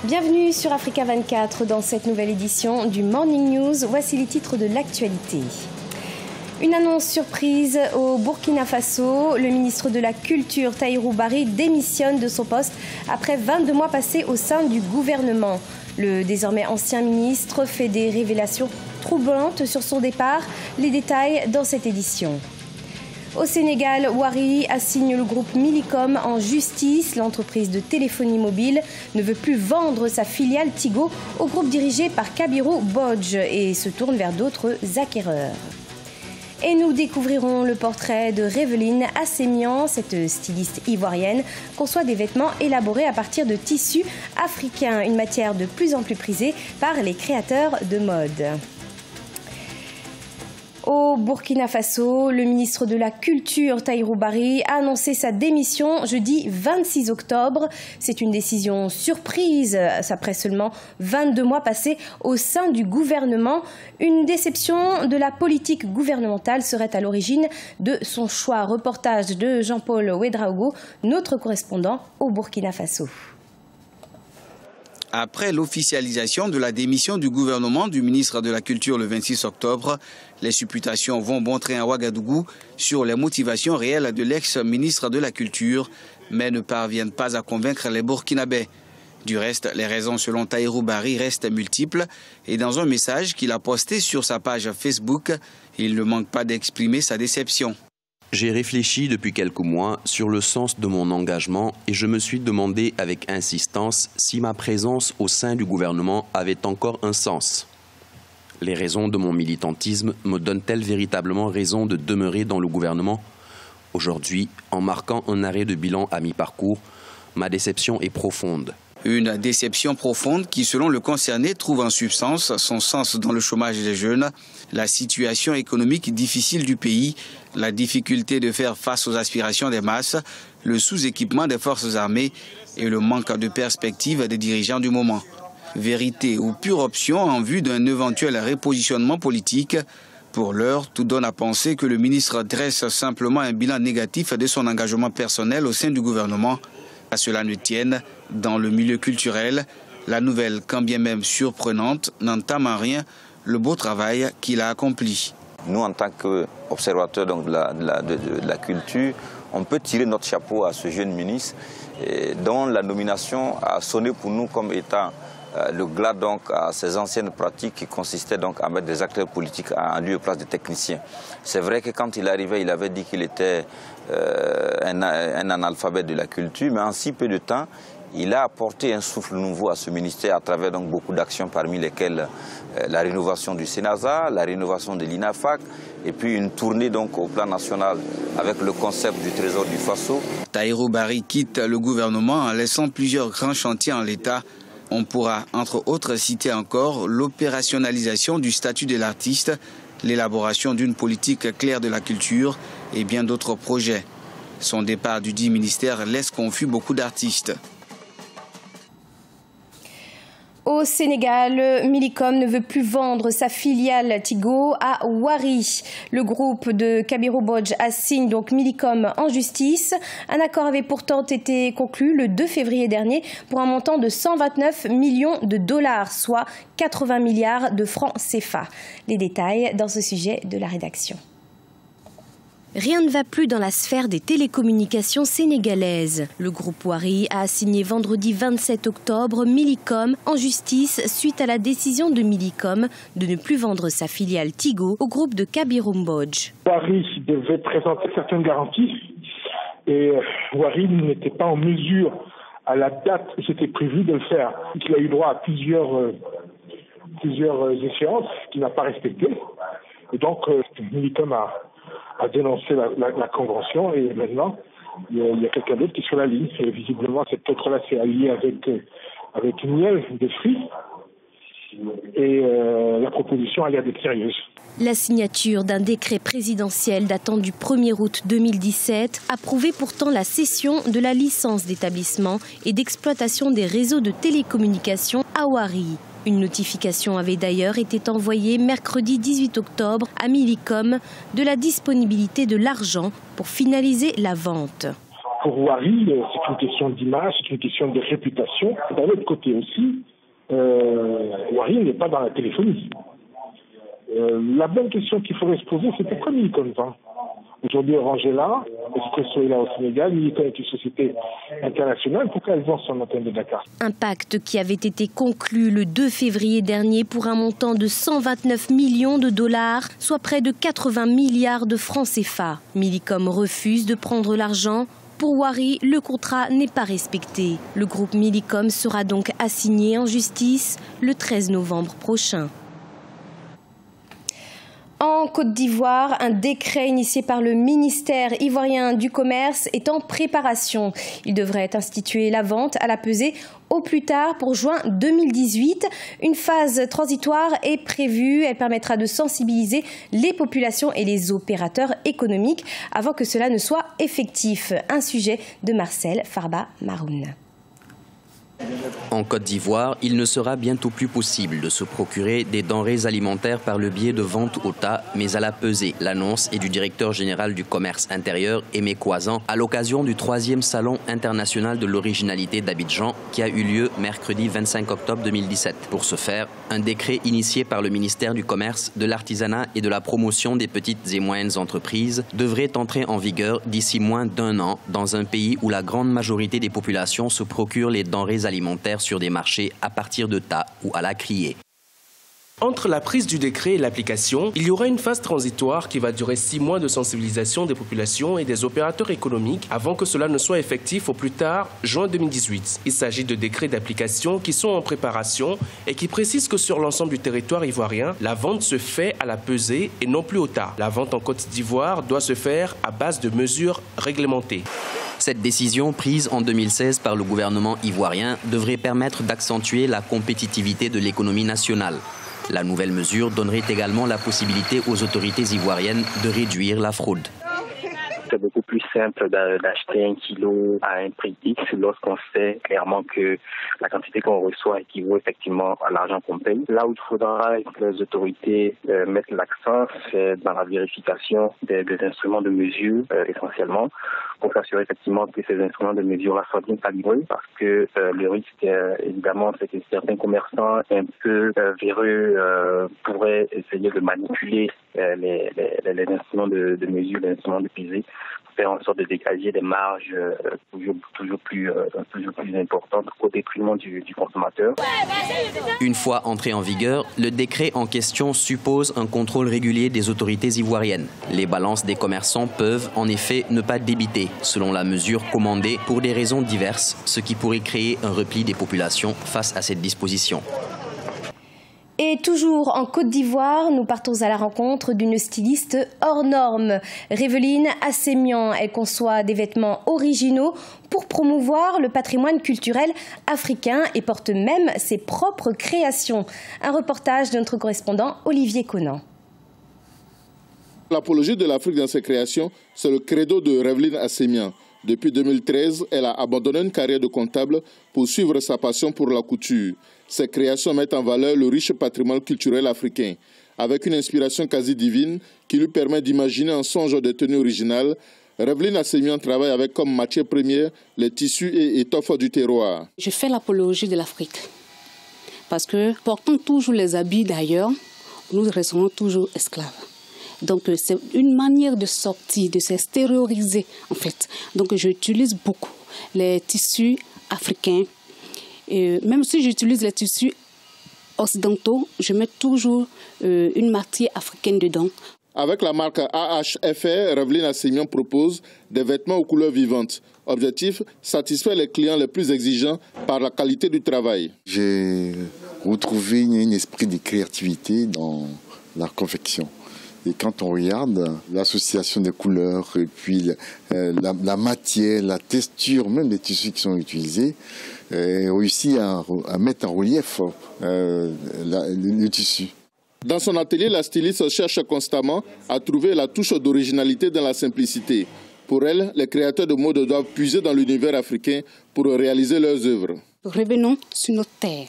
Bienvenue sur Africa 24 dans cette nouvelle édition du Morning News. Voici les titres de l'actualité. Une annonce surprise au Burkina Faso. Le ministre de la Culture, Tahirou Barry, démissionne de son poste après 22 mois passés au sein du gouvernement. Le désormais ancien ministre fait des révélations troublantes sur son départ. Les détails dans cette édition. Au Sénégal, Wari assigne le groupe Millicom en justice. L'entreprise de téléphonie mobile ne veut plus vendre sa filiale Tigo au groupe dirigé par Kabiru Bodj et se tourne vers d'autres acquéreurs. Et nous découvrirons le portrait de Réveline Assemian. Cette styliste ivoirienne conçoit des vêtements élaborés à partir de tissus africains, une matière de plus en plus prisée par les créateurs de mode. Au Burkina Faso, le ministre de la Culture, Tahirou Barry, a annoncé sa démission jeudi 26 octobre. C'est une décision surprise, après seulement 22 mois passés au sein du gouvernement. Une déception de la politique gouvernementale serait à l'origine de son choix. Reportage de Jean-Paul Ouedraogo, notre correspondant au Burkina Faso. Après l'officialisation de la démission du gouvernement du ministre de la Culture le 26 octobre, les supputations vont bon train à Ouagadougou sur les motivations réelles de l'ex-ministre de la Culture, mais ne parviennent pas à convaincre les Burkinabés. Du reste, les raisons selon Tahirou Barry restent multiples et dans un message qu'il a posté sur sa page Facebook, il ne manque pas d'exprimer sa déception. J'ai réfléchi depuis quelques mois sur le sens de mon engagement et je me suis demandé avec insistance si ma présence au sein du gouvernement avait encore un sens. Les raisons de mon militantisme me donnent-elles véritablement raison de demeurer dans le gouvernement? Aujourd'hui, en marquant un arrêt de bilan à mi-parcours, ma déception est profonde. Une déception profonde qui, selon le concerné, trouve en substance son sens dans le chômage des jeunes, la situation économique difficile du pays, la difficulté de faire face aux aspirations des masses, le sous-équipement des forces armées et le manque de perspective des dirigeants du moment. Vérité ou pure option en vue d'un éventuel repositionnement politique. Pour l'heure, tout donne à penser que le ministre dresse simplement un bilan négatif de son engagement personnel au sein du gouvernement. À cela ne tienne, dans le milieu culturel, la nouvelle, quand bien même surprenante, n'entame en rien le beau travail qu'il a accompli. Nous, en tant qu'observateurs de la culture, on peut tirer notre chapeau à ce jeune ministre dont la nomination a sonné pour nous comme étant le glas donc à ces anciennes pratiques qui consistaient donc à mettre des acteurs politiques en lieu et place de techniciens. C'est vrai que quand il arrivait, il avait dit qu'il était un analphabète de la culture, mais en si peu de temps, il a apporté un souffle nouveau à ce ministère à travers donc beaucoup d'actions, parmi lesquelles la rénovation du Sénasa, la rénovation de l'INAFAC et puis une tournée donc au plan national avec le concept du Trésor du Faso. Tahirou Barry quitte le gouvernement en laissant plusieurs grands chantiers en l'état. On pourra, entre autres, citer encore l'opérationnalisation du statut de l'artiste, l'élaboration d'une politique claire de la culture et bien d'autres projets. Son départ du dit ministère laisse confus beaucoup d'artistes. Au Sénégal, Millicom ne veut plus vendre sa filiale Tigo à Wari. Le groupe de Kabiru Bodj assigne donc Millicom en justice. Un accord avait pourtant été conclu le 2 février dernier pour un montant de 129 millions de dollars, soit 80 milliards de francs CFA. Les détails dans ce sujet de la rédaction. Rien ne va plus dans la sphère des télécommunications sénégalaises. Le groupe Wari a assigné vendredi 27 octobre Millicom en justice suite à la décision de Millicom de ne plus vendre sa filiale Tigo au groupe de Kabiru Bodj. Wari devait présenter certaines garanties et Wari n'était pas en mesure, à la date où c'était prévu, de le faire. Il a eu droit à plusieurs échéances qu'il n'a pas respectées. Et donc Millicom a dénoncé la convention et maintenant il y a quelqu'un d'autre qui est sur la ligne. Et visiblement cet autre-là s'est allié avec une miel de fruits et la proposition a l'air d'être sérieuse. La signature d'un décret présidentiel datant du 1er août 2017 approuvait pourtant la cession de la licence d'établissement et d'exploitation des réseaux de télécommunications à Wari. Une notification avait d'ailleurs été envoyée mercredi 18 octobre à Millicom de la disponibilité de l'argent pour finaliser la vente. pour Wari, c'est une question d'image, c'est une question de réputation. D'un autre côté aussi, Wari n'est pas dans la téléphonie. La bonne question qu'il faudrait se poser, c'est pourquoi Millicom vend. Aujourd'hui, Orange est là, Expresso est là au Sénégal, Millicom est une société internationale. Pourquoi elle vend son antenne de Dakar? Un pacte qui avait été conclu le 2 février dernier pour un montant de 129 millions de dollars, soit près de 80 milliards de francs CFA. Millicom refuse de prendre l'argent. Pour Wari, le contrat n'est pas respecté. Le groupe Millicom sera donc assigné en justice le 13 novembre prochain. En Côte d'Ivoire, un décret initié par le ministère ivoirien du Commerce est en préparation. Il devrait instituer la vente à la pesée au plus tard pour juin 2018. Une phase transitoire est prévue. Elle permettra de sensibiliser les populations et les opérateurs économiques avant que cela ne soit effectif. Un sujet de Marcel Farba Maroun. En Côte d'Ivoire, il ne sera bientôt plus possible de se procurer des denrées alimentaires par le biais de ventes au tas, mais à la pesée. L'annonce est du directeur général du commerce intérieur, Aimé Coisan, à l'occasion du 3e Salon international de l'originalité d'Abidjan, qui a eu lieu mercredi 25 octobre 2017. Pour ce faire, un décret initié par le ministère du Commerce, de l'Artisanat et de la Promotion des petites et moyennes entreprises devrait entrer en vigueur d'ici moins d'1 an, dans un pays où la grande majorité des populations se procurent les denrées alimentaires sur des marchés à partir de tas ou à la criée. Entre la prise du décret et l'application, il y aura une phase transitoire qui va durer 6 mois de sensibilisation des populations et des opérateurs économiques avant que cela ne soit effectif au plus tard juin 2018. Il s'agit de décrets d'application qui sont en préparation et qui précisent que sur l'ensemble du territoire ivoirien, la vente se fait à la pesée et non plus au tas. La vente en Côte d'Ivoire doit se faire à base de mesures réglementées. Cette décision, prise en 2016 par le gouvernement ivoirien, devrait permettre d'accentuer la compétitivité de l'économie nationale. La nouvelle mesure donnerait également la possibilité aux autorités ivoiriennes de réduire la fraude. C'est beaucoup plus simple d'acheter 1 kilo à un prix X lorsqu'on sait clairement que la quantité qu'on reçoit équivaut effectivement à l'argent qu'on paye. Là où il faudra que les autorités mettent l'accent, c'est dans la vérification des instruments de mesure essentiellement, pour s'assurer effectivement que ces instruments de mesure soient bien calibrés, parce que le risque évidemment c'est que certains commerçants un peu véreux pourraient essayer de manipuler les instruments de mesure, les instruments de pesée, pour faire en sorte de dégager des marges toujours plus importantes au détriment du consommateur. Une fois entré en vigueur, le décret en question suppose un contrôle régulier des autorités ivoiriennes. Les balances des commerçants peuvent en effet ne pas débiter, selon la mesure commandée, pour des raisons diverses, ce qui pourrait créer un repli des populations face à cette disposition. Et toujours en Côte d'Ivoire, nous partons à la rencontre d'une styliste hors norme. Réveline Assémian, elle conçoit des vêtements originaux pour promouvoir le patrimoine culturel africain et porte même ses propres créations. Un reportage de notre correspondant Olivier Conan. L'apologie de l'Afrique dans ses créations, c'est le credo de Réveline Assémian. Depuis 2013, elle a abandonné une carrière de comptable pour suivre sa passion pour la couture. Ses créations mettent en valeur le riche patrimoine culturel africain, avec une inspiration quasi divine qui lui permet d'imaginer un songe de tenue originale. Réveline Assémian travaille avec comme matière première les tissus et étoffes du terroir. Je fais l'apologie de l'Afrique parce que portant toujours les habits d'ailleurs, nous restons toujours esclaves. Donc c'est une manière de sortir, de s'extérioriser en fait. Donc j'utilise beaucoup les tissus africains. Et même si j'utilise les tissus occidentaux, je mets toujours une matière africaine dedans. Avec la marque AHFR, Réveline Assémian propose des vêtements aux couleurs vivantes. Objectif, satisfaire les clients les plus exigeants par la qualité du travail. J'ai retrouvé un esprit de créativité dans la confection. Et quand on regarde l'association des couleurs et puis la matière, la texture, même des tissus qui sont utilisés, réussit à mettre en relief le tissu. Dans son atelier, la styliste cherche constamment à trouver la touche d'originalité dans la simplicité. Pour elle, les créateurs de mode doivent puiser dans l'univers africain pour réaliser leurs œuvres. Revenons sur notre terre.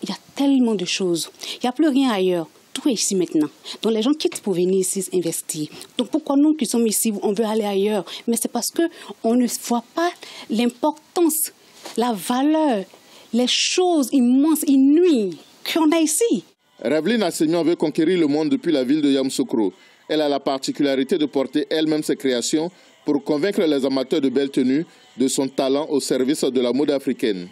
Il y a tellement de choses. Il n'y a plus rien ailleurs. Tout jouer ici maintenant. Donc les gens quittent pour venir ici investir. Donc pourquoi nous qui sommes ici, on veut aller ailleurs? Mais c'est parce qu'on ne voit pas l'importance, la valeur, les choses immenses, inouïes qu'on a ici. Revelyne Assemian veut conquérir le monde depuis la ville de Yamoussoukro. Elle a la particularité de porter elle-même ses créations pour convaincre les amateurs de belles tenues de son talent au service de la mode africaine.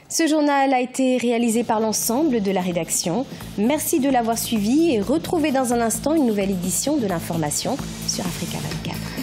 Ce journal a été réalisé par l'ensemble de la rédaction. Merci de l'avoir suivi et retrouvez dans un instant une nouvelle édition de l'information sur Africa 24.